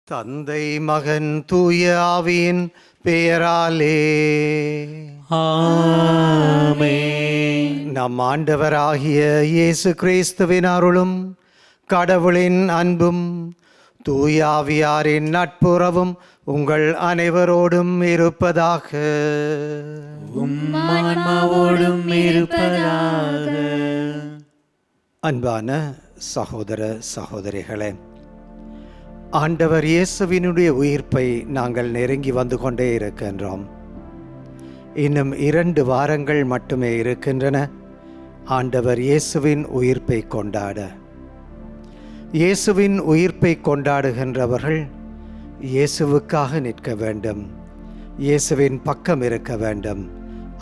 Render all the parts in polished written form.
தந்தை மகன் தூய ஆவியின் பெயராலே ஆமென். நம் ஆண்டவராகிய இயேசு கிறிஸ்துவின் அருளும் கடவுளின் அன்பும் தூய ஆவியாரின் நட்புறவும் உங்கள் அனைவரோடும் இருப்பதாக. உம்மான்மாவோடும் இருப்பதாக. அன்பான சகோதர சகோதரிகளே, ஆண்டவர் இயேசுவினுடைய உயிர்ப்பை நாங்கள் நெருங்கி வந்து கொண்டே இருக்கின்றோம். இன்னும் 2 வாரங்கள் மட்டுமே இருக்கின்றன ஆண்டவர் இயேசுவின் உயிர்ப்பை கொண்டாட. இயேசுவின் உயிர்ப்பை கொண்டாடுகின்றவர்கள் இயேசுவுக்காக நிற்க வேண்டும், இயேசுவின் பக்கம் இருக்க வேண்டும்,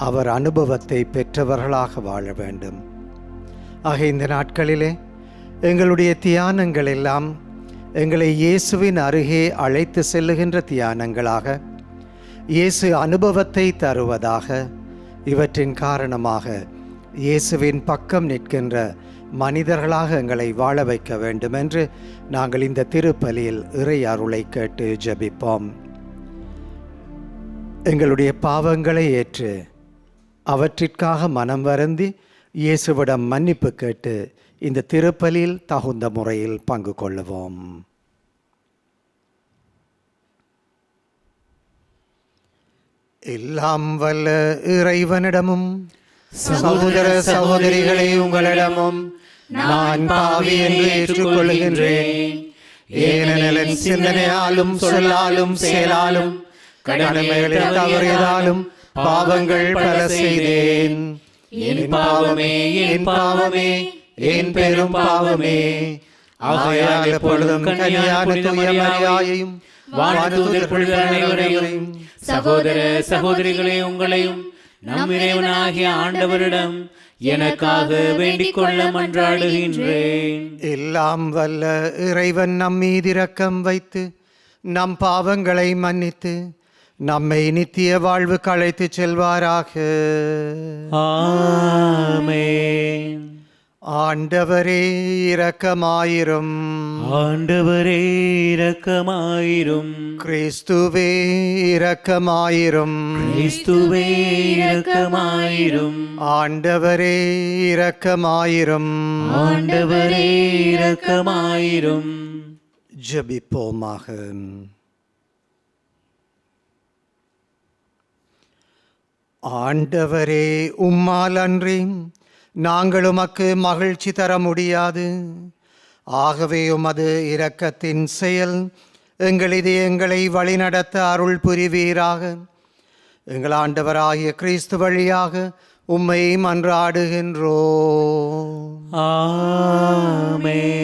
அவர் அனுபவத்தை பெற்றவர்களாக வாழ வேண்டும். ஆக இந்த நாட்களிலே எங்களுடைய தியானங்கள் எல்லாம் எங்களை இயேசுவின் அருகே அழைத்து செல்லுகின்ற தியானங்களாக, இயேசு அனுபவத்தை தருவதாக, இவற்றின் காரணமாக இயேசுவின் பக்கம் நிற்கின்ற மனிதர்களாக எங்களை வாழ வைக்க வேண்டும் என்று நாங்கள் இந்த திருப்பலியில் இறை அருளை கேட்டு ஜெபிப்போம். எங்களுடைய பாவங்களை ஏற்று அவற்றிற்காக மனம் வருந்தி இயேசுவிடம் மன்னிப்பு கேட்டு இந்த திருப்பலியில் தகுந்த முறையில் பங்கு கொள்ளுவோம். எல்லாம் வல்ல இறைவனிடமும் சகோதர சகோதரிகளே உங்களிடமும் நான் பாவி என்று ஏற்றுக்கொள்கின்றேன். ஏனெனில் என் சிந்தனையாலும் சொல்லாலும் செயலாலும் கடமைகளை தவறியதாலும் பாவங்கள் பல செய்தேன். என் பாவமே, என் பாவமே, என் பெரும் பாவமே. ஆகையால் எப்பொழுதும் கன்னியான தூய மரியாயையும் வானதூதர் புனிதர் அனைவரையும் சகோதர சகோதரிகளே உங்களையும் நம் இறைவனாகிய ஆண்டவரிடம் எனக்காக வேண்டிக் கொள்ள மன்றாடுகின்றேன். எல்லாம் வல்ல இறைவன் நம் மீது இரக்கம் வைத்து நம் பாவங்களை மன்னித்து நம்மை நித்திய வாழ்வுக்கு அழைத்துச் செல்வாராக. ஆமென். ஆண்டவரே இரக்கமாயிரும். ஆண்டவரே இரக்கமாயிரும். கிறிஸ்துவே இரக்கமாயிரும். கிறிஸ்துவே இரக்கமாயிரும். ஆண்டவரே இரக்கமாயிரும். ஆண்டவரே இரக்கமாயிரும். ஜெபிப்போமாக. ஆண்டவரே, உம்மால் அன்றி நாங்கள் உமக்கு மகிழ்ச்சி தர முடியாது. ஆகவே உமது இரக்கத்தின் செயல் எங்கள் இதயங்களை வழிநடத்த அருள் புரிவீராக. எங்கள் ஆண்டவராகிய கிறிஸ்து வழியாக உம்மை மன்றாடுகின்றோம். ஆமென்.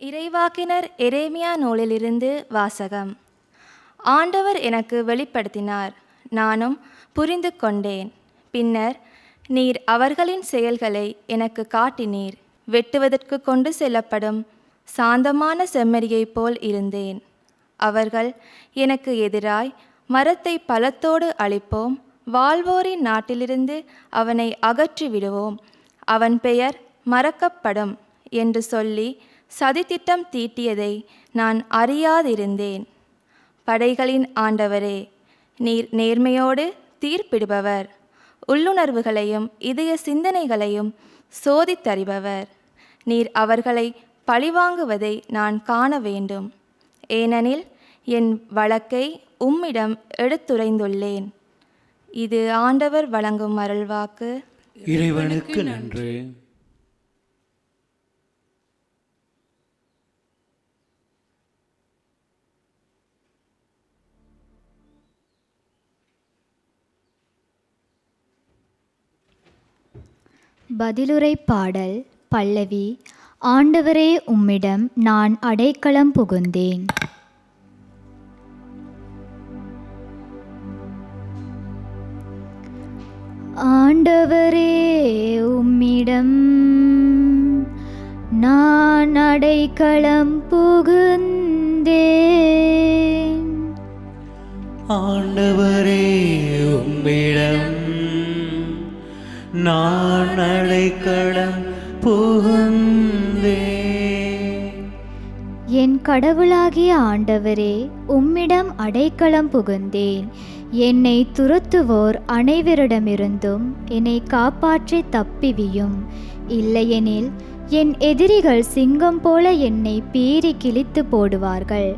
இறைவாக்கினர் எரேமியா நூலிலிருந்து வாசகம். ஆண்டவர் எனக்கு வெளிப்படுத்தினார், நானும் புரிந்து கொண்டேன். பின்னர் நீர் அவர்களின் செயல்களை எனக்கு காட்டினீர். வெட்டுவதற்கு கொண்டு செல்லப்படும் சாந்தமான செம்மறியைப் போல் இருந்தேன். அவர்கள் எனக்கு எதிராய் மரத்தை பலத்தோடு அழிப்போம், வாழ்வோரின் நாட்டிலிருந்து அவனை அகற்றி விடுவோம், அவன் பெயர் மறக்கப்படும் என்று சொல்லி சதித்திட்டம் தீட்டியதை நான் அறியாதிருந்தேன். படைகளின் ஆண்டவரே, நீர் நேர்மையோடு தீர்ப்பிடுபவர், உள்ளுணர்வுகளையும் இதய சிந்தனைகளையும் சோதித்தறிபவர். நீர் அவர்களை பழிவாங்குவதை நான் காண வேண்டும். ஏனெனில் என் வழக்கை உம்மிடம் எடுத்துரைந்துள்ளேன். இது ஆண்டவர் வழங்கும் அருள்வாக்கு. இறைவனுக்கு நன்றி. பதிலுரை பாடல் பல்லவி. ஆண்டவரே, உம்மிடம் நான் அடைக்கலம் புகுந்தேன். ஆண்டவரே, உம்மிடம் நான் அடைக்கலம் புகுந்தேன். ஆண்டவரே, உம்மிடம் நான் அடைக்கலம் புகுந்தே. என் கடவுளாகிய ஆண்டவரே, உம்மிடம் அடைக்கலம் புகுந்தேன். என்னை துரத்துவோர் அனைவரிடமிருந்தும் என்னை காப்பாற்றி தப்பிவியும். இல்லையெனில் என் எதிரிகள் சிங்கம் போல என்னை பீறி கிழித்து போடுவார்கள்.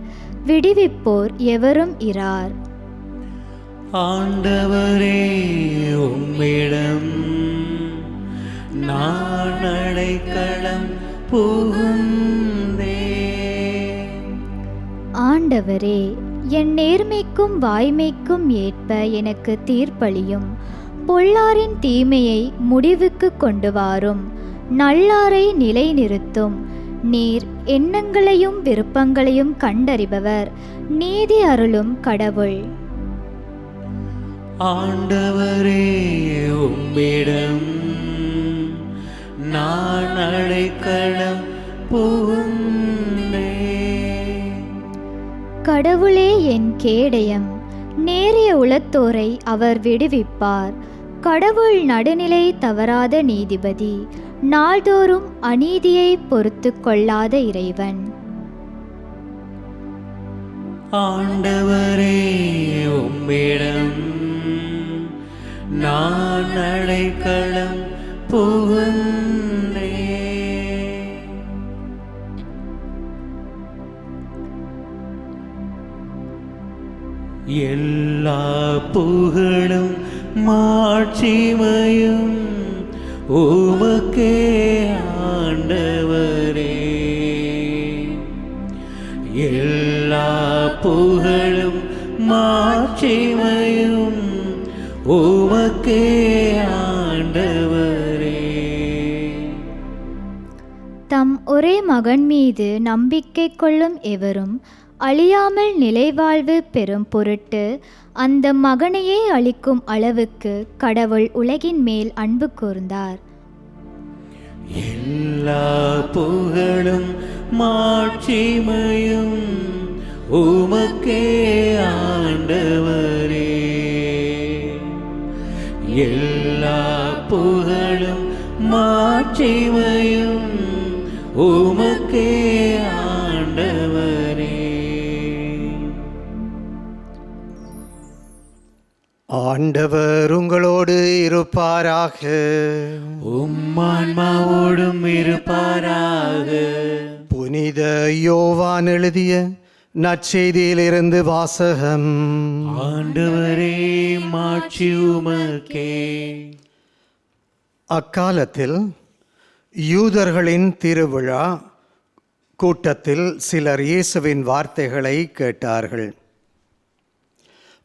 விடுவிப்போர் எவரும் இரார். ஆண்டவரே, உம்மிடம் நான் அடைக்கலம் புகுந்தே. ஆண்டவரே, என் நேர்மைக்கும் வாய்மைக்கும் ஏற்ப எனக்கு தீர்ப்பளியும். பொல்லாரின் தீமையை முடிவுக்கு கொண்டு வாரும். நல்லாரை நிலைநிறுத்தும். நீர் எண்ணங்களையும் விருப்பங்களையும் கண்டறிபவர். நீதி அருளும் கடவுள். ஆண்டவரே, உம்மிடம் நான் அடைக்கலம் புகுந்தே. கடவுளே என் கேடயம். நேரிய உளத்தோரை அவர் விடுவிப்பார். கடவுள் நடுநிலை தவறாத நீதிபதி. நாள்தோறும் அநீதியை பொறுத்து கொள்ளாத இறைவன். ஆண்டவரே, உம்மிடம் நான் அடைக்கலம் புகுந்தே. எல்லா புகழும் மாட்சிமையும் உமக்கே ஆண்டவரே. எல்லா புகழும் மாட்சிமையும் உமக்கே ஆண்டவரே. தம் ஒரே மகன் மீது நம்பிக்கை கொள்ளும் எவரும் அழியாமல் நிலைவாழ்வு பெறும் பொருட்டு அந்த மகனையே அளிக்கும் அளவுக்கு கடவுள் உலகின் மேல் அன்பு கூர்ந்தார். எல்லா புகழும் மாட்சிமையும் உமக்கே ஆண்டவரே. எல்லா புகழும் மாட்சிமையும் உமக்கே ஆண்டவரே. ஆண்டவர் உங்களோடு இருப்பாராக. உம்மான்மாவோடும் இருப்பாராக. புனித யோவான் எழுதிய நற்செய்தியிலிருந்து வாசகம். ஆண்டவரே, மாட்சி உமக்கே. அக்காலத்தில் யூதர்களின் திருவிழா கூட்டத்தில் சிலர் இயேசுவின் வார்த்தைகளை கேட்டார்கள்.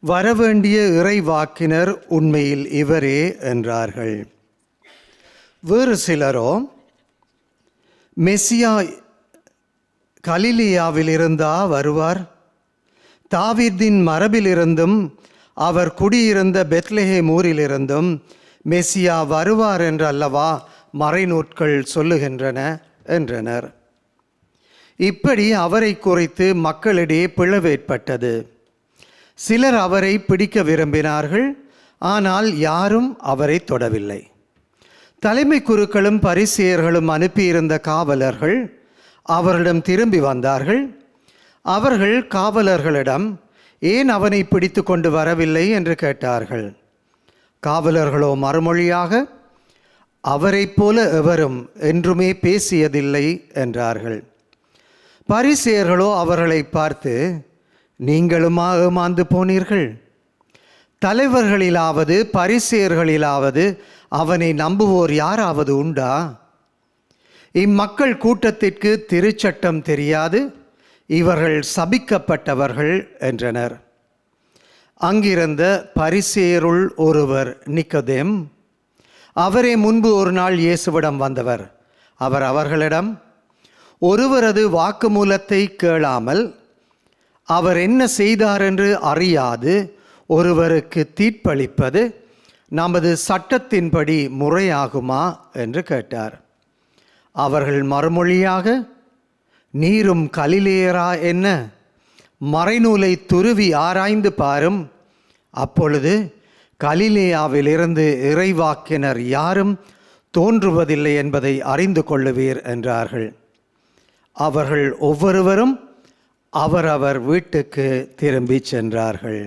வரவேண்டிய இறைவாக்கினர் உண்மையில் இவரே என்றார்கள். வேறு சிலரோ, மெசியா கலிலியாவில் இருந்தா வருவார்? தாவீதின் மரபிலிருந்தும் அவர் குடியிருந்த பெத்லெஹேம் ஊரிலிருந்தும் மெசியா வருவார் என்று அல்லவா மறைநூட்கள் சொல்லுகின்றன என்றனர். இப்படி அவரை குறித்து மக்களிடையே பிளவேற்பட்டது. சிலர் அவரை பிடிக்க விரும்பினார்கள், ஆனால் யாரும் அவரை தொடவில்லை. தலைமை குருக்களும் பரிசேயர்களும் அனுப்பியிருந்த காவலர்கள் அவரிடம் திரும்பி வந்தார்கள். அவர்கள் காவலர்களிடம் ஏன் அவனை பிடித்து கொண்டு வரவில்லை என்று கேட்டார்கள். காவலர்களோ மறுமொழியாக, அவரைப் போல எவரும் என்றுமே பேசியதில்லை என்றார்கள். பரிசேயர்களோ அவர்களை பார்த்து, நீங்களுமா ஏமாந்து போனீர்கள்? தலைவர்களிலாவது பரிசேயர்களிலாவது அவனை நம்புவோர் யாராவது உண்டா? இம்மக்கள் கூட்டத்திற்கு திருச்சட்டம் தெரியாது, இவர்கள் சபிக்கப்பட்டவர்கள் என்றனர். அங்கிருந்த பரிசேயருள் ஒருவர் நிக்கோதேம், அவரே முன்பு ஒரு நாள் இயேசுவிடம் வந்தவர். அவர் அவர்களிடம், ஒருவரது வாக்குமூலத்தை கேளாமல் அவர் என்ன செய்தார் என்று அறியாது ஒருவருக்கு தீர்ப்பளிப்பது நமது சட்டத்தின்படி முறையாகுமா என்று கேட்டார். அவர்கள் மறுமொழியாக, நீரும் கலிலேயரா என்ன? மறைநூலை துருவி ஆராய்ந்து பாரும், அப்பொழுது கலிலேயாவிலிருந்து இறைவாக்கினர் யாரும் தோன்றுவதில்லை என்பதை அறிந்து கொள்ளுவீர் என்றார்கள். அவர்கள் ஒவ்வொருவரும் அவரவர் வீட்டுக்கு திரும்பி சென்றார்கள்.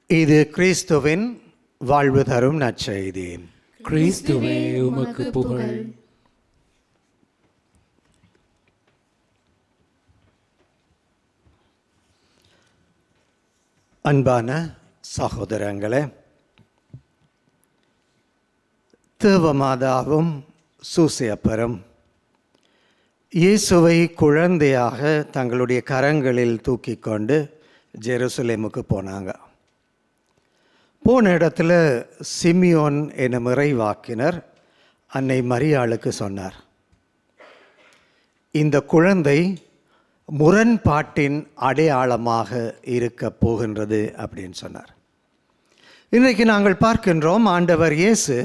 இது கிறிஸ்துவின் வாழ்வு தரும் நற்செய்தி. கிறிஸ்துவே உமக்கு புகழ். அன்பான சகோதரங்களே, தேவமாதாவும் சூசையப்பரும் இயேசுவை குழந்தையாக தங்களுடைய கரங்களில் தூக்கி கொண்டு ஜெருசலேமுக்கு போனாங்க. போன இடத்துல சிமியோன் எனும் இறைவாக்கினர் அன்னை மரியாளுக்கு சொன்னார், இந்த குழந்தை முரண்பாட்டின் அடையாளமாக இருக்க போகின்றது அப்படின்னு சொன்னார். இன்றைக்கு நாங்கள் பார்க்கின்றோம், ஆண்டவர் இயேசு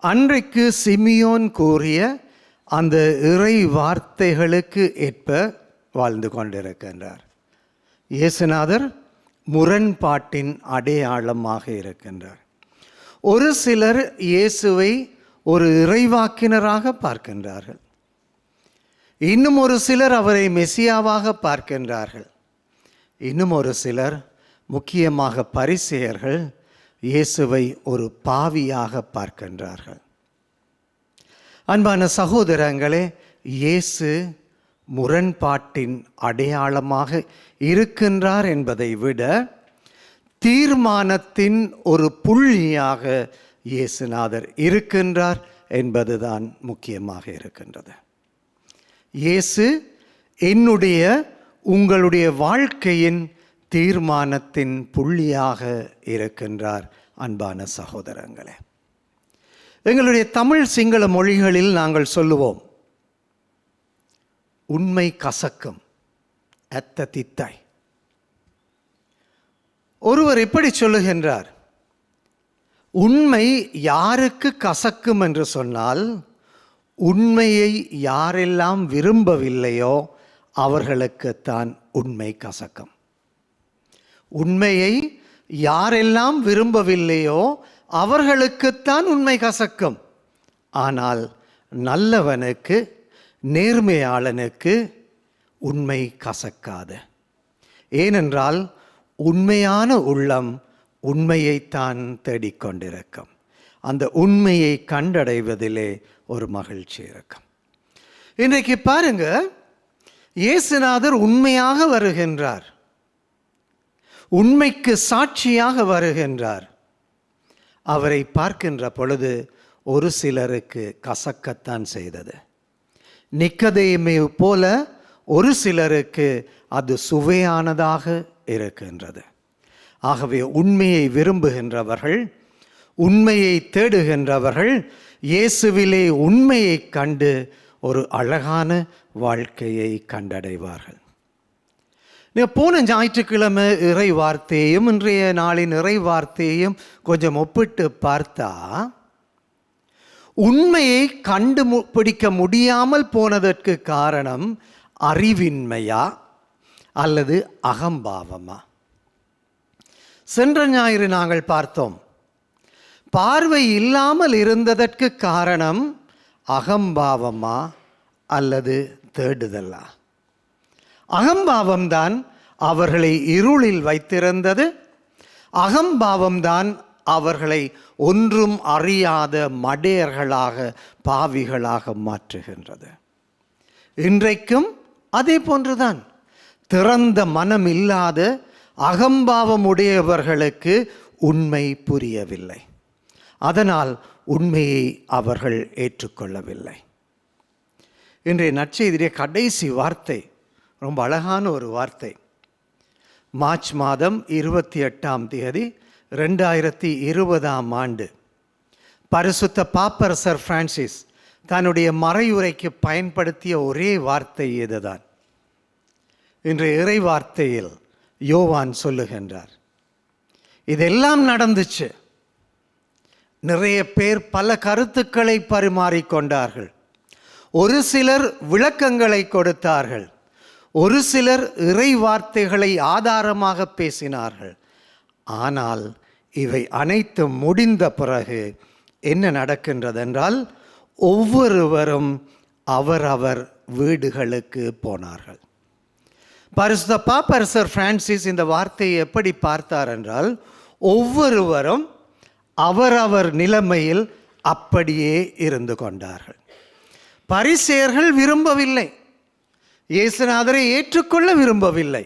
அன்றைக்கு சிமியோன் கூறிய அந்த இறை வார்த்தைகளுக்கு ஏற்ப வாழ்ந்து கொண்டிருக்கின்றார். இயேசுநாதர் முரண்பாட்டின் அடையாளமாக இருக்கின்றார். ஒரு சிலர் இயேசுவை ஒரு இறைவாக்கினராக பார்க்கின்றார்கள், இன்னும் ஒரு சிலர் அவரை மெசியாவாக பார்க்கின்றார்கள், இன்னும் ஒரு சிலர், முக்கியமாக பரிசேயர்கள், இயேசுவை ஒரு பாவியாக பார்க்கின்றார்கள். அன்பான சகோதரங்களே, இயேசு முரண்பாட்டின் அடையாளமாக இருக்கின்றார் என்பதை விட தீர்மானத்தின் ஒரு புள்ளியாக இயேசுநாதர் இருக்கின்றார் என்பதுதான் முக்கியமாக இருக்கின்றது. இயேசு என்னுடைய உங்களுடைய வாழ்க்கையின் தீர்மானத்தின் புள்ளியாக இருக்கின்றார். அன்பான சகோதரங்களே, எங்களுடைய தமிழ் சிங்கள மொழிகளில் நாங்கள் சொல்லுவோம், உண்மை கசக்கும் அத்த தித்தாய். ஒருவர் இப்படி சொல்லுகின்றார், உண்மை யாருக்கு கசக்கும் என்று சொன்னால், உண்மையை யாரெல்லாம் விரும்பவில்லையோ அவர்களுக்குத்தான் உண்மை கசக்கும். உண்மையை யாரெல்லாம் விரும்பவில்லையோ அவர்களுக்குத்தான் உண்மை கசக்கும். ஆனால் நல்லவனுக்கு, நேர்மையாளனுக்கு உண்மை கசக்காது. ஏனென்றால் உண்மையான உள்ளம் உண்மையைத்தான் தேடிக்கொண்டிருக்கும். அந்த உண்மையை கண்டடைவதிலே ஒரு மகிழ்ச்சி இருக்கும். இன்றைக்கு பாருங்க, இயேசுநாதர் உண்மையாக வருகின்றார், உண்மைக்கு சாட்சியாக வருகின்றார். அவரை பார்க்கின்ற பொழுது ஒரு சிலருக்கு கசக்கத்தான் செய்தது. நிக்கதேமை போல ஒரு சிலருக்கு அது சுவையானதாக இருக்கின்றது. ஆகவே உண்மையை விரும்புகின்றவர்கள், உண்மையை தேடுகின்றவர்கள் இயேசுவிலே உண்மையை கண்டு ஒரு அழகான வாழ்க்கையை கண்டடைவார்கள். போன ஞாயிற்றுக்கிழமை இறை வார்த்தையையும் இன்றைய நாளின் இறை வார்த்தையையும் கொஞ்சம் ஒப்பிட்டு பார்த்தா, உண்மையை கண்டுபிடிக்க முடியாமல் போனதற்கு காரணம் அறிவின்மையா அல்லது அகம்பாவமா? சென்ற ஞாயிறு நாங்கள் பார்த்தோம், பார்வை இல்லாமல் இருந்ததற்கு காரணம் அகம்பாவமா அல்லது தேடுதலா? அகம்பாவம்தான் அவர்களை இருளில் வைத்திருந்தது. அகம்பாவம்தான் அவர்களை ஒன்றும் அறியாத மடையர்களாக, பாவிகளாக மாற்றுகின்றது. இன்றைக்கும் அதே போன்றுதான். திறந்த மனம் இல்லாத அகம்பாவமுடையவர்களுக்கு உண்மை புரியவில்லை. அதனால் உண்மையை அவர்கள் ஏற்றுக்கொள்ளவில்லை. இன்றைய நற்செய்திய கடைசி வார்த்தை ரொம்ப அழகான ஒரு வார்த்தை. மார்ச் மாதம் 28ஆம் தேதி 2020 பரிசுத்த பாப்பரசர் பிரான்சிஸ் தன்னுடைய மறையுரைக்கு பயன்படுத்திய ஒரே வார்த்தை இதுதான். இன்றைய இறை வார்த்தையில் யோவான் சொல்லுகின்றார், இதெல்லாம் நடந்துச்சு. நிறைய பேர் பல கருத்துக்களை பரிமாறிக்கொண்டார்கள். ஒரு சிலர் விளக்கங்களை கொடுத்தார்கள், ஒரு சிலர் இறை வார்த்தைகளை ஆதாரமாக பேசினார்கள். ஆனால் இவை அனைத்தும் முடிந்த பிறகு என்ன நடக்கின்றதென்றால் ஒவ்வொருவரும் அவரவர் வீடுகளுக்கு போனார்கள். பரிசுத்த பாப்பரசர் பிரான்சிஸ் இந்த வார்த்தையை எப்படி பார்த்தார் என்றால், ஒவ்வொருவரும் அவரவர் நிலைமையில் அப்படியே இருந்து கொண்டார்கள். பரிசேயர்கள் விரும்பவில்லை, இயேசுநாதரை ஏற்றுக்கொள்ள விரும்பவில்லை,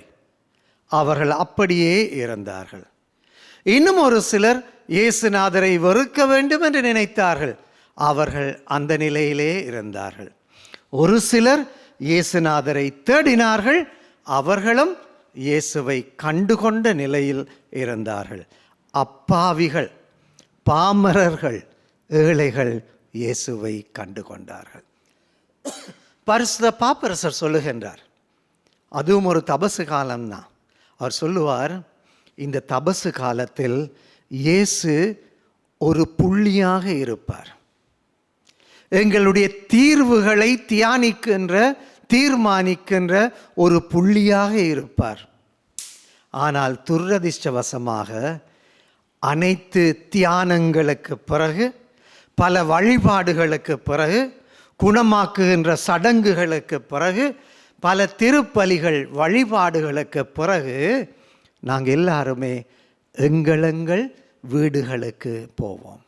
அவர்கள் அப்படியே இருந்தார்கள். இன்னும் ஒரு சிலர் இயேசுநாதரை வெறுக்க வேண்டும் என்று நினைத்தார்கள், அவர்கள் அந்த நிலையிலே இருந்தார்கள். ஒரு சிலர் இயேசுநாதரை தேடினார்கள், அவர்களும் இயேசுவை கண்டுகொண்ட நிலையில் இருந்தார்கள். அப்பாவிகள், பாமரர்கள், ஏழைகள் இயேசுவை கண்டுகொண்டார்கள். பரிசுத்த பாப்பரசர் சொல்லுகின்றார், அதுவும் ஒரு தபசு காலம்தான். அவர் சொல்லுவார், இந்த தபசு காலத்தில் இயேசு ஒரு புள்ளியாக இருப்பார். எங்களுடைய தீர்வுகளை தீர்மானிக்கின்ற ஒரு புள்ளியாக இருப்பார். ஆனால் துரதிர்ஷ்டவசமாக அனைத்து தியானங்களுக்கு பிறகு, பல வழிபாடுகளுக்கு பிறகு, குணமாக்குகின்ற சடங்குகளுக்கு பிறகு, பல திருப்பலிகள் வழிபாடுகளுக்கு பிறகு நாங்கள் எல்லாருமே எங்கள் வீடுகளுக்கு போவோம்.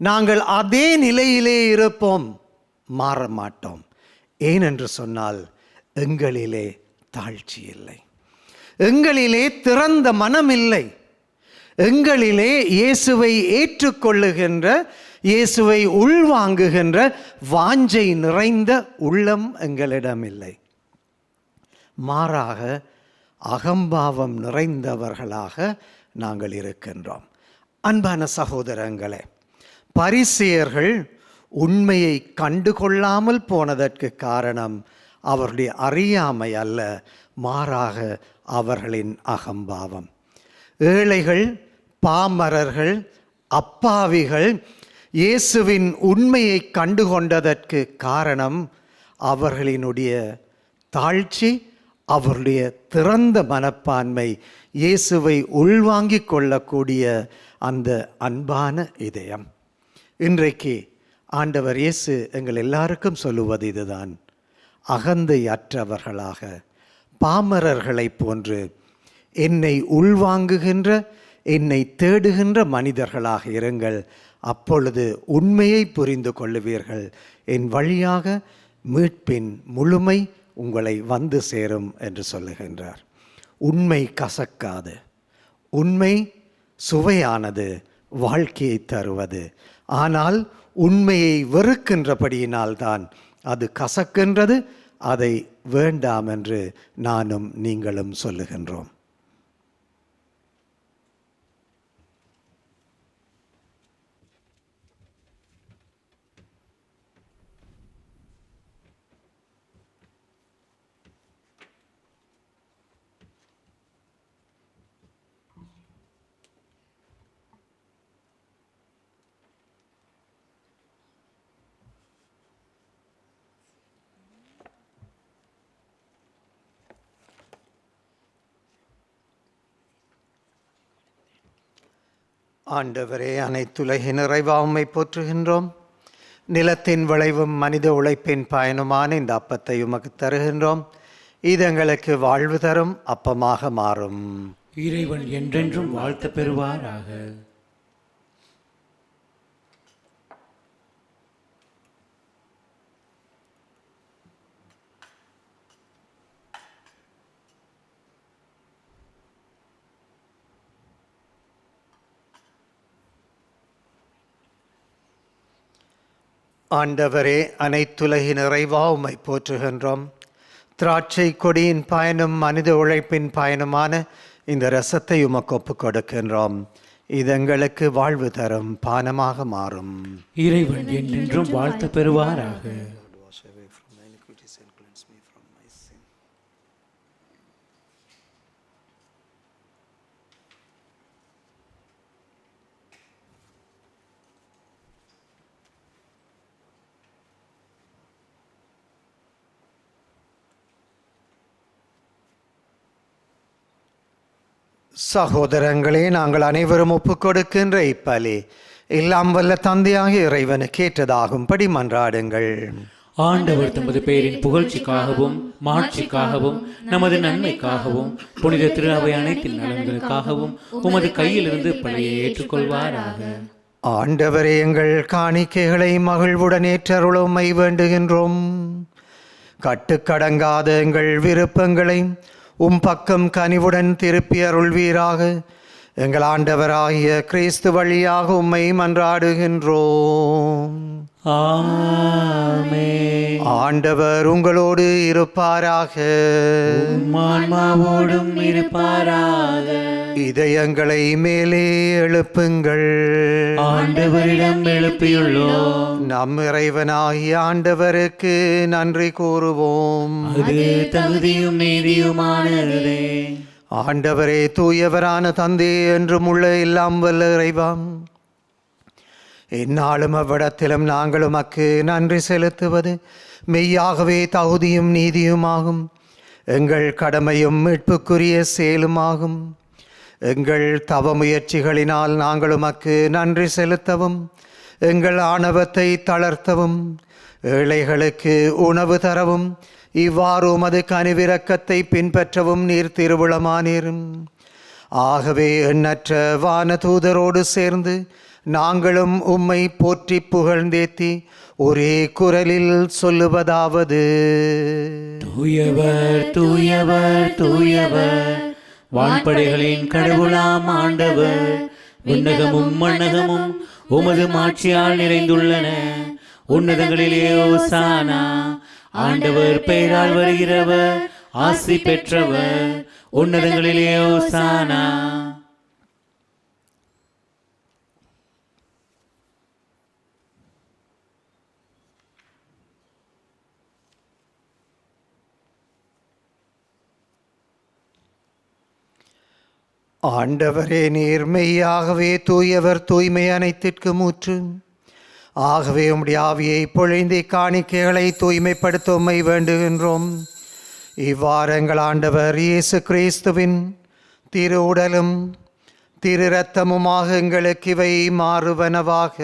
நாங்கள் அதே நிலையிலே இருப்போம், மாற மாட்டோம். ஏனென்று சொன்னால் எங்களிலே தாழ்ச்சி இல்லை, எங்களிலே திறந்த மனம் இல்லை, எங்களிலே இயேசுவை ஏற்றுக்கொள்ளுகின்ற, இயேசுவை உள்வாங்குகின்ற வாஞ்சை நிறைந்த உள்ளம் எங்களிடம் இல்லை. மாறாக அகம்பாவம் நிறைந்தவர்களாக நாங்கள் இருக்கின்றோம். அன்பான சகோதரங்களே, பரிசேயர்கள் உண்மையை கண்டுகொள்ளாமல் போனதற்கு காரணம் அவர்களுடைய அறியாமை அல்ல, மாறாக அவர்களின் அகம்பாவம். ஏழைகள், பாமரர்கள், அப்பாவிகள் இயேசுவின் உண்மையை கண்டுகொண்டதற்கு காரணம் அவர்களினுடைய தாழ்ச்சி, அவருடைய திறந்த மனப்பான்மை, இயேசுவை உள்வாங்கிக் கொள்ளக்கூடிய அந்த அன்பான இதயம். இன்றைக்கு ஆண்டவர் இயேசு எங்கள் எல்லாருக்கும் சொல்லுவது இதுதான், அகந்தை அற்றவர்களாக, பாமரர்களைப் போன்று என்னை உள்வாங்குகின்ற, என்னை தேடுகின்ற மனிதர்களாக இருங்கள். அப்பொழுது உண்மையை புரிந்து கொள்ளுவீர்கள். என் வழியாக மீட்பின் முழுமை உங்களை வந்து சேரும் என்று சொல்லுகின்றார். உண்மை கசக்காது, உண்மை சுவையானது, வாழ்க்கையை தருவது. ஆனால் உண்மையை வெறுக்கின்றபடியினால்தான் அது கசக்கின்றது. அதை வேண்டாம் என்று நானும் நீங்களும் சொல்லுகின்றோம். ஆண்டவரே, அனைத்துலகின் நிறைவா உம்மை போற்றுகின்றோம். நிலத்தின் விளைவும் மனித உழைப்பின் பயனுமான இந்த அப்பத்தை உமக்கு தருகின்றோம். இது எங்களுக்கு வாழ்வு தரும் அப்பமாக மாறும். இறைவன் என்றென்றும் வாழ்த்து பெறுவாராக. ஆண்டவரே, அனைத்துலகின் நிறைவா உம்மை போற்றுகின்றோம். திராட்சை கொடியின் பயனும் மனித உழைப்பின் பயனுமான இந்த ரசத்தை உமக்கு ஒப்புக் கொடுக்கின்றோம். இது எங்களுக்கு வாழ்வு தரும் பானமாக மாறும். இறைவன் என்றென்றும் வாழ்த்து பெறுவாராக. சகோதரங்களே, நாங்கள் அனைவரும் ஒப்புக்கொடுக்கின்ற இப்பலி எல்லாம் வல்ல தந்தையாகிய இறைவனுக்கு ஏற்றதாகும்படி மன்றாடுங்கள். ஆண்டவர் தமது பெயரின் புகழ்ச்சிக்காகவும் மாட்சிக்காகவும் நமது நன்மைக்காகவும் புனித திரு அவை அனைத்தின் நலன்களுக்காகவும் உமது கையிலிருந்து பழியை ஏற்றுக்கொள்வாராக. ஆண்டவரே, எங்கள் காணிக்கைகளை மகிழ்வுடன் ஏற்றருளுமை வேண்டுகின்றோம். கட்டுக்கடங்காத எங்கள் விருப்பங்களை பக்கம் கனிவுடன் திருப்பி அருள்வீராக. எங்கள் ஆண்டவராகிய கிறிஸ்து வழியாக உம்மை மன்றாடுகின்றோம். ஆமென். ஆண்டவர் உங்களோடு இருப்பாராக. ஆன்மாவோடும் இருப்பாராக. இதயங்களை மேலே எழுப்புங்கள். ஆண்டவரிடம் எழுப்பியுள்ளோம். நம் இறைவனாகிய ஆண்டவருக்கு நன்றி கூறுவோம். அது தகுதியும் நீதியுமானதே. ஆண்டவரே, தூயவரான தந்தை என்றும் உள்ள எல்லாம் வல்ல இறைவாம், எந்நாளும் அவ்விடத்திலும் நாங்கள் உமக்கு நன்றி செலுத்துவது மெய்யாகவே தகுதியும் நீதியுமாகும். எங்கள் கடமையும் மீட்புக்குரிய செயலுமாகும். எங்கள் தவ முயற்சிகளினால் நாங்கள் உமக்கு நன்றி செலுத்தவும், எங்கள் ஆணவத்தை தளர்த்தவும், ஏழைகளுக்கு உணவு தரவும், இவ்வாறு உமது கனிவிரக்கத்தை பின்பற்றவும் நீர் திருவுளமானீரும். ஆகவே எண்ணற்ற வான தூதரோடு சேர்ந்து நாங்களும் உம்மை போற்றி புகழ்ந்தேத்தி ஒரே குரலில் சொல்லுவதாவது: தூயவர் தூயவர் தூயவர், வான்படைகளின் கடவுளாம் ஆண்டவர். விண்ணகமும் மண்ணகமும் உமது மாட்சியால் நிறைந்துள்ளன. உன்னதங்களிலே ஓசானா. ஆண்டவர் பெயரால் வருகிறவர் ஆசி பெற்றவர். உன்னதங்களிலே ஓசானா. ஆண்டவரே, நீர் மெய்யாகவே தூயவர், தூய்மை அனைத்திற்கும் ஊற்று. ஆகவே உம்முடைய ஆவியை பொழிந்தி காணிக்கைகளை தூய்மைப்படுத்த உம்மை வேண்டுகின்றோம். இவ்வாறு எங்கள் ஆண்டவர் இயேசு கிறிஸ்துவின் திரு உடலும் திரு இரத்தமுமாக எங்களுக்கு இவை மாறுவனவாக.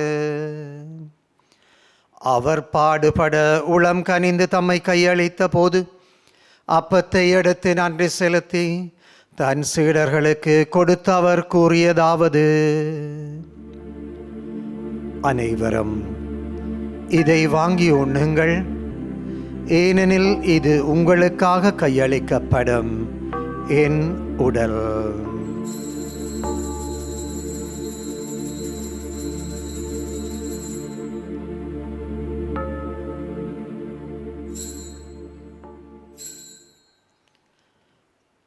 அவர் பாடுபட உளம் கனிந்து தம்மை கையளித்த போது அப்பத்தை எடுத்து நன்றி செலுத்தி தன் சீடர்களுக்கு கொடுத்து அவர் கூறியதாவது: அனைவரும் இதை வாங்கி உண்ணுங்கள், ஏனெனில் இது உங்களுக்காக கையளிக்கப்படும் என் உடல்.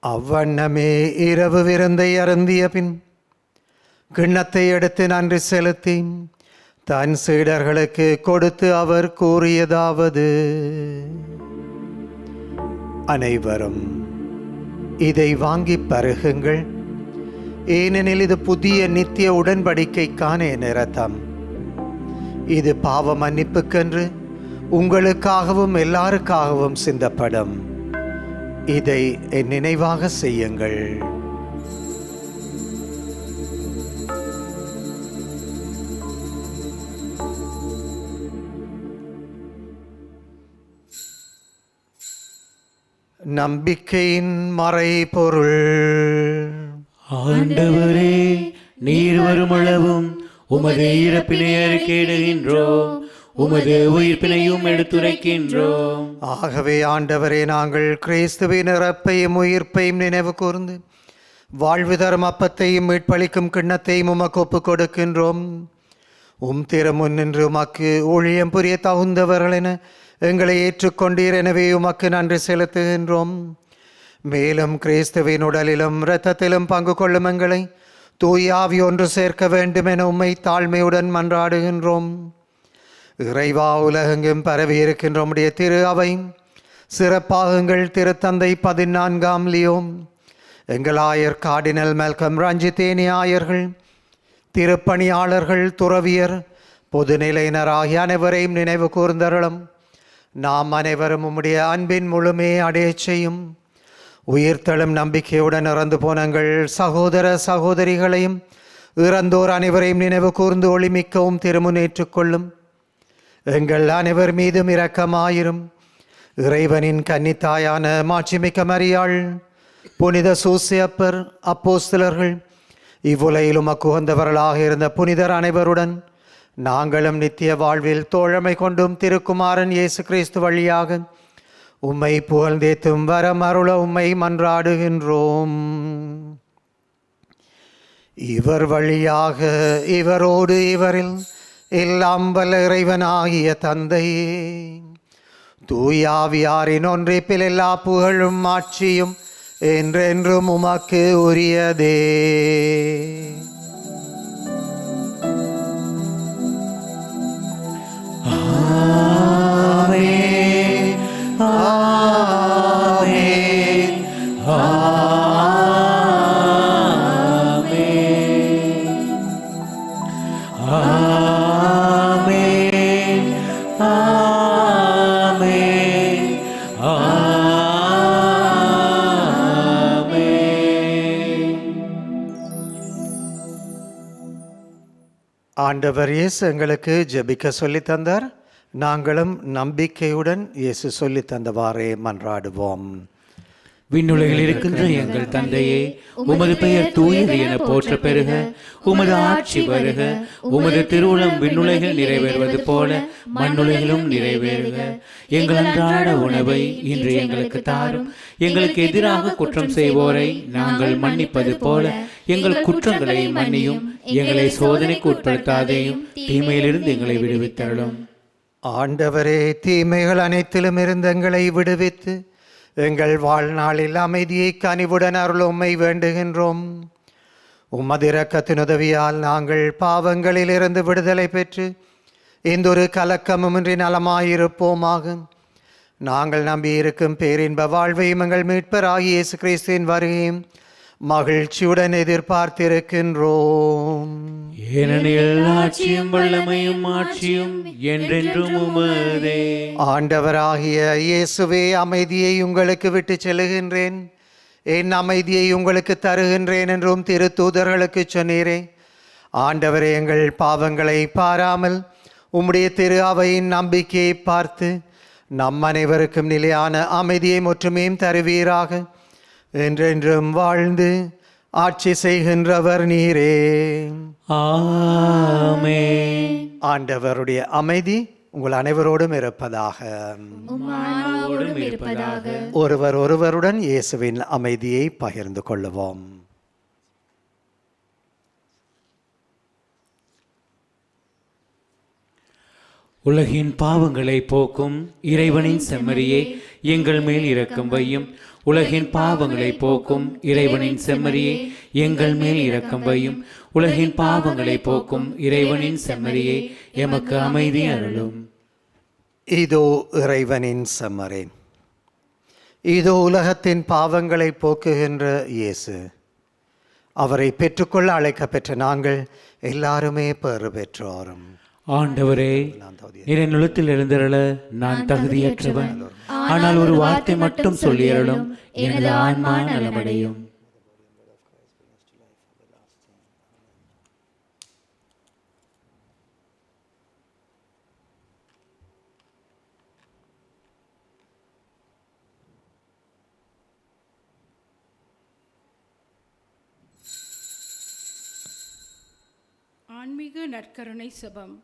அவ்வண்ணமே இரவு விருந்தை அருந்திய பின் கிண்ணத்தை எடுத்து நன்றி செலுத்தி தன் சீடர்களுக்கு கொடுத்து அவர் கூறியதாவது: அனைவரும் இதை வாங்கி பருகுங்கள், ஏனெனில் இது புதிய நித்திய உடன்படிக்கைக்கான என் இரத்தம். இது பாவ மன்னிப்புக்கென்று உங்களுக்காகவும் எல்லாருக்காகவும் சிந்தப்படும். இதை என் நினைவாக செய்யுங்கள். நம்பிக்கையின் மறைபொருள். ஆண்டவரே, நீர் வருமளவும் உமது இறப்பினை அறிக்கையிடுகின்றோம், உமது உயிர்ப்பினையும் எடுத்துரைக்கின்றோம். ஆகவே ஆண்டவரே, நாங்கள் கிறிஸ்துவின் இறப்பையும் உயிர்ப்பையும் நினைவு கூர்ந்து வாழ்வு தரும் அப்பத்தையும் மீட்பளிக்கும் கிண்ணத்தையும் உமக்கு ஒப்புக் கொடுக்கின்றோம். திறமுன் நின்று உமக்கு ஊழியம் புரிய தகுந்தவர்கள் என எங்களை ஏற்றுக்கொண்டீர். எனவே உமக்கு நன்றி செலுத்துகின்றோம். மேலும் கிறிஸ்துவின் உடலிலும் இரத்தத்திலும் பங்கு கொள்ளும் எங்களை தூய ஆவி ஒன்று சேர்க்க வேண்டும் என உம்மை தாழ்மையுடன் மன்றாடுகின்றோம். இறைவா, உலகெங்கும் பரவி இருக்கின்ற உம்முடைய திரு அவை சிறப்பாகுங்கள் திருத்தந்தை 14ஆம் லியோம், எங்கள் ஆயர் கார்டினல் மெல்கம் ரஞ்சித்தேனி ஆயர்கள், திருப்பணியாளர்கள், துறவியர், பொதுநிலையினர் ஆகிய அனைவரையும் நினைவு கூர்ந்தருளும். நாம் அனைவரும் உம்முடைய அன்பின் முழுமையை அடையச் செய்யும். உயிர்த்தெழும் நம்பிக்கையுடன் இறந்து போன எங்கள் சகோதர சகோதரிகளையும் இறந்தோர் அனைவரையும் நினைவு கூர்ந்து ஒளிமிக்கவும் திருமுனேற்றுக் கொள்ளும். எங்கள் அனைவர் மீதும் இரக்கமாயிரும். இறைவனின் கன்னித்தாயான மாட்சிமிக்க மரியாள், புனித சூசியப்பர், அப்போஸ்தலர்கள், இவ்வுலகிலும் அக்குகந்தவர்களாக இருந்த புனிதர் அனைவருடன் நாங்களும் நித்திய வாழ்வில் தோழமை கொண்டும் திருக்குமாரன் இயேசு கிறிஸ்து வழியாக உம்மை புகழ்ந்தேத்தும் வரம் அருள உம்மை மன்றாடுகின்றோம். இவர் வழியாக இவரோடு இவரில் எல்லாம் வல்ல இறைவனாகிய தந்தையே, தூயாவியாரின் ஒன்றிப்பில் எல்லா புகழும் ஆட்சியும் என்றென்றும் உமக்கு உரியதே. ஆமென், ஆமென், ஆமென், ஆமென், ஆமென், ஆமென். ஆண்டவர் இயேசு எங்களுக்கு ஜெபிக்க சொல்லி தந்தார். நாங்களும் நம்பிக்கையுடன் இயேசு சொல்லி தந்தவாறே மன்றாடுவோம். விண்ணுலகில் இருக்கின்ற எங்கள் தந்தையே, உமது பெயர் தூயது என போற்ற பெருக, உமது ஆட்சி வருக, உமது திருவுளம் விண்ணுலகில் நிறைவேறுவது போல மண்ணுலகிலும் நிறைவேறுக. எங்கள் அன்றாட உணவை இன்று எங்களுக்கு தாரும். எங்களுக்கு எதிராக குற்றம் செய்வோரை நாங்கள் மன்னிப்பது போல எங்கள் குற்றங்களை மன்னியும். எங்களை சோதனைக்கு உட்படுத்தாதேயும், தீமையிலிருந்து எங்களை விடுவித்தருளும். ஆண்டவரே, தீமைகள் அனைத்திலும் இருந்து எங்களை விடுவித்து எங்கள் வாழ்நாளில் அமைதியை கனிவுடன் அருள் உம்மை வேண்டுகின்றோம். உமது இரக்கத்தின் உதவியால் நாங்கள் பாவங்களிலிருந்து விடுதலை பெற்று எந்தொரு கலக்கமுமின்றி நலமாயிருப்போமாக. நாங்கள் நம்பியிருக்கும் பேரின்ப வாழ்வையும் எங்கள் மீட்பராகிய இயேசு கிறிஸ்துவின் வருகையும் மகிழ்ச்சியுடன் எதிர்பார்த்திருக்கின்றோம். ஏனெனில் ஆட்சியும் வல்லமையும் ஆட்சியும் என்றென்றும் உமதே. ஆண்டவராகிய இயேசுவே, அமைதியை உங்களுக்கு விட்டு செல்லுகின்றேன், என் அமைதியை உங்களுக்கு தருகின்றேன் என்றும் திருத்தூதர்களுக்கு சொன்னீரே. ஆண்டவரே, எங்கள் பாவங்களை பாராமல் உம்முடைய திரு அவையின் நம்பிக்கையை பார்த்து நம் அனைவருக்கும் நிலையான அமைதியை ஒற்றுமையும் தருவீராக. என்றென்றும் வாழ்ந்து ஆட்சி செய்கின்றவர் நீரே. ஆமென். ஆண்டவருடைய அமைதி உங்கள் அனைவரோடும் இருப்பதாக. ஒருவர் ஒருவருடன் இயேசுவின் அமைதியை பகிர்ந்து கொள்ளுவோம். உலகின் பாவங்களை போக்கும் இறைவனின் செம்மறியே, எங்கள் மேல் இரக்கம் வையும். உலகின் பாவங்களை போக்கும் இறைவனின் செம்மறியே, எங்கள் மேல் இரக்கம் வையும். உலகின் பாவங்களை போக்கும் இறைவனின் செம்மறியே, எமக்கு அமைதி அருளும். இதோ இறைவனின் செம்மறி, இதோ உலகத்தின் பாவங்களை போக்குகின்ற இயேசு. அவரை பெற்றுக்கொள்ள அழைக்கப்பெற்ற நாங்கள் எல்லாருமே பெறு பெற்றோரும். ஆண்டவரே, என் நிலத்தில் எழுந்தருள நான் தகுதியற்றவன். ஆனால் ஒரு வார்த்தை மட்டும் சொல்லியருளும், எனது ஆன்மா நலமடையும். ஆன்மீக நற்கருணை செபம்.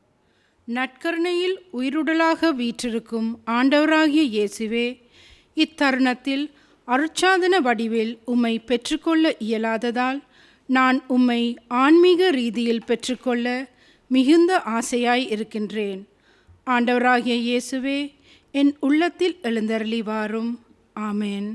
நற்கருணையில் உயிருடலாக வீற்றிருக்கும் ஆண்டவராகிய இயேசுவே, இத்தருணத்தில் அருட்சாதன வடிவில் உம்மை பெற்றுக்கொள்ள இயலாததால் நான் உம்மை ஆன்மீக ரீதியில் பெற்றுக்கொள்ள மிகுந்த ஆசையாய் இருக்கின்றேன். ஆண்டவராகிய இயேசுவே, என் உள்ளத்தில் எழுந்தருளி வாரும். ஆமேன்.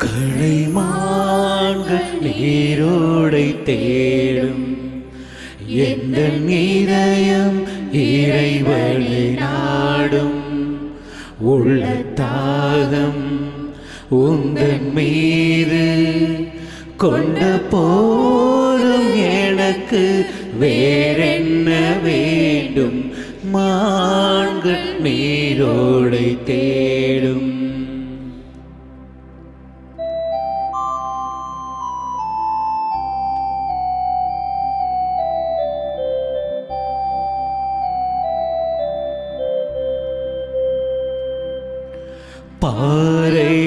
கலைமான்கள் நீரோடை தேடும் எந்த இதயம் இறைவனை நாடும். உள்ள தாகம் உந்தன் மீது கொண்ட போதும் எனக்கு வேறென்ன வேண்டும்? மான்கள் நீரோடை தேடும். பாறை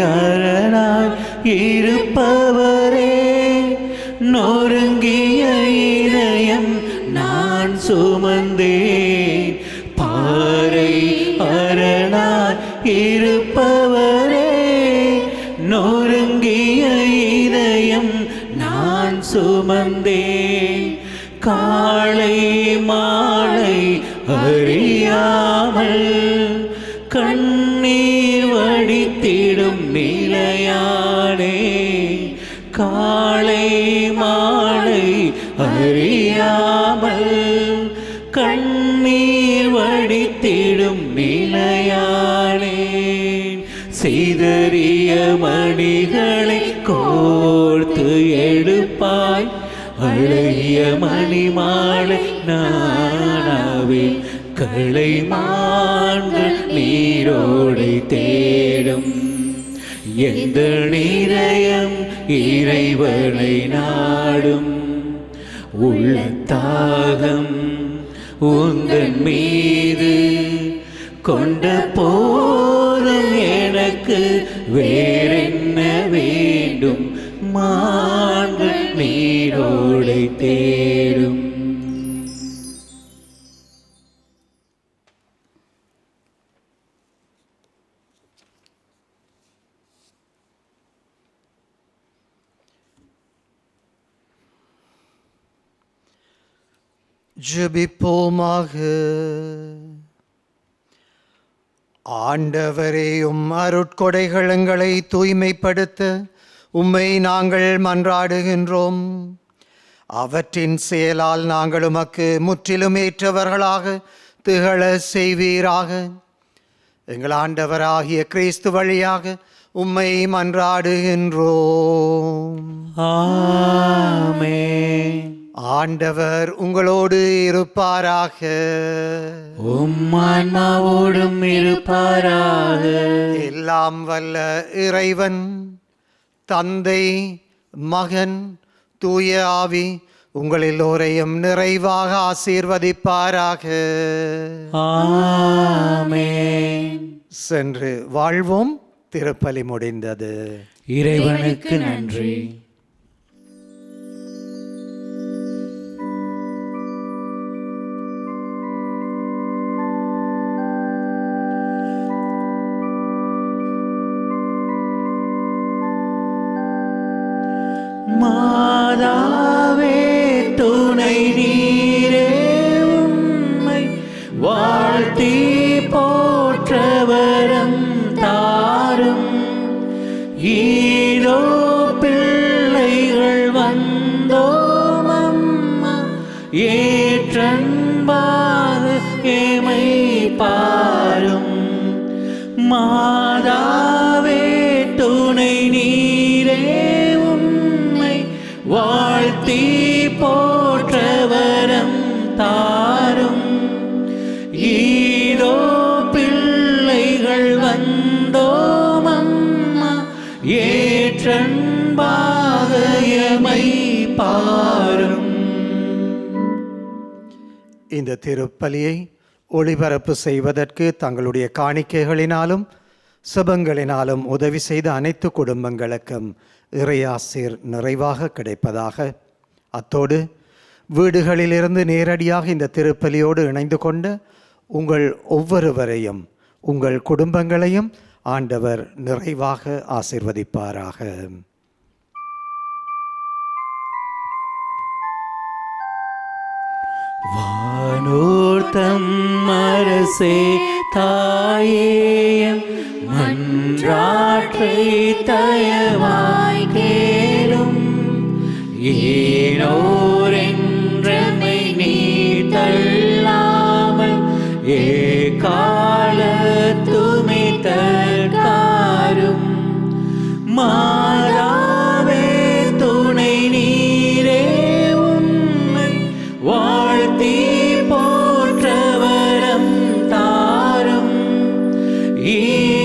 அரணாய் இருப்பவரே, நொறுங்கிய இதயம் நான் சுமந்தேன். பாறை அரணாய் இருப்பவரே, நொறுங்கிய இதயம் நான் சுமந்தேன். காலை மாலை அறியாமல் கண்ணீர் வடித்திடும் நிலையானே. காலை மாலை அறியாமல் கண்ணீர் வடித்திடும் நிலையானே. சிதறிய மணிகளை கோர்த்து எடுப்பாய், அழகிய மணிமாலை நானாவே. களை மான்கள் நீரோடை தேடும். எந்த இதயம் இறைவனை நாடும். உள்ள தாகம் உந்தன் மீது கொண்ட போதும் எனக்கு வேறென்ன வேண்டும்? மான்கள் நீரோடை தேடும். ஜெபிப்போமாக. ஆண்டவரே, அருட்கொடைகள் எங்களை தூய்மைப்படுத்த உம்மை நாங்கள் மன்றாடுகின்றோம். அவற்றின் செயலால் நாங்கள் உமக்கு முற்றிலும் ஏற்றவர்களாக திகழ செய்வீராக. எங்கள் ஆண்டவராகிய கிறிஸ்து வழியாக உம்மை மன்றாடுகின்றோம். ஆமென். ஆண்டவர் உங்களோடு இருப்பாராக. உம் ஆன்மாவோடும் இருப்பாராக. எல்லாம் வல்ல இறைவன் தந்தை, மகன், தூய ஆவி உங்கள் எல்லோரையும் நிறைவாக ஆசீர்வதிப்பாராக. ஆமென். சென்று வாழ்வோம். திருப்பலி முடிந்தது. இறைவனுக்கு நன்றி. மாதாவே துணை நீரே, உம்மை வாழ்த்தி போற்றவரம் தாரும். ஈரோ பிள்ளைகள் வந்தோம் அம்மா, ஏற்றன்பாக ஏமை பாரும். மாதாவே துணை நீரே, வாழ்த்தி போற்றவரம் தாரும். ஈரோ பிள்ளைகள் வந்தோம் அம்மா, ஏற்றன்பாக எமை பாரும். இந்த திருப்பலியை ஒளிபரப்பு செய்வதற்கு தங்களுடைய காணிக்கைகளினாலும் செபங்களினாலும் உதவி செய்த அனைத்து குடும்பங்களுக்கும் இறையாசீர் நிறைவாக கிடைப்பதாக. அத்தோடு வீடுகளிலிருந்து நேரடியாக இந்த திருப்பலியோடு இணைந்து கொண்ட உங்கள் ஒவ்வொருவரையும் உங்கள் குடும்பங்களையும் ஆண்டவர் நிறைவாக ஆசீர்வதிப்பாராக. வானோர்தம் அரசே தாயேயம், மன்றாற்றை தயவாய் கேளும். ஏனோரென்றமை நீ தள்ளாமல் ஏகாலத்தும் ஈ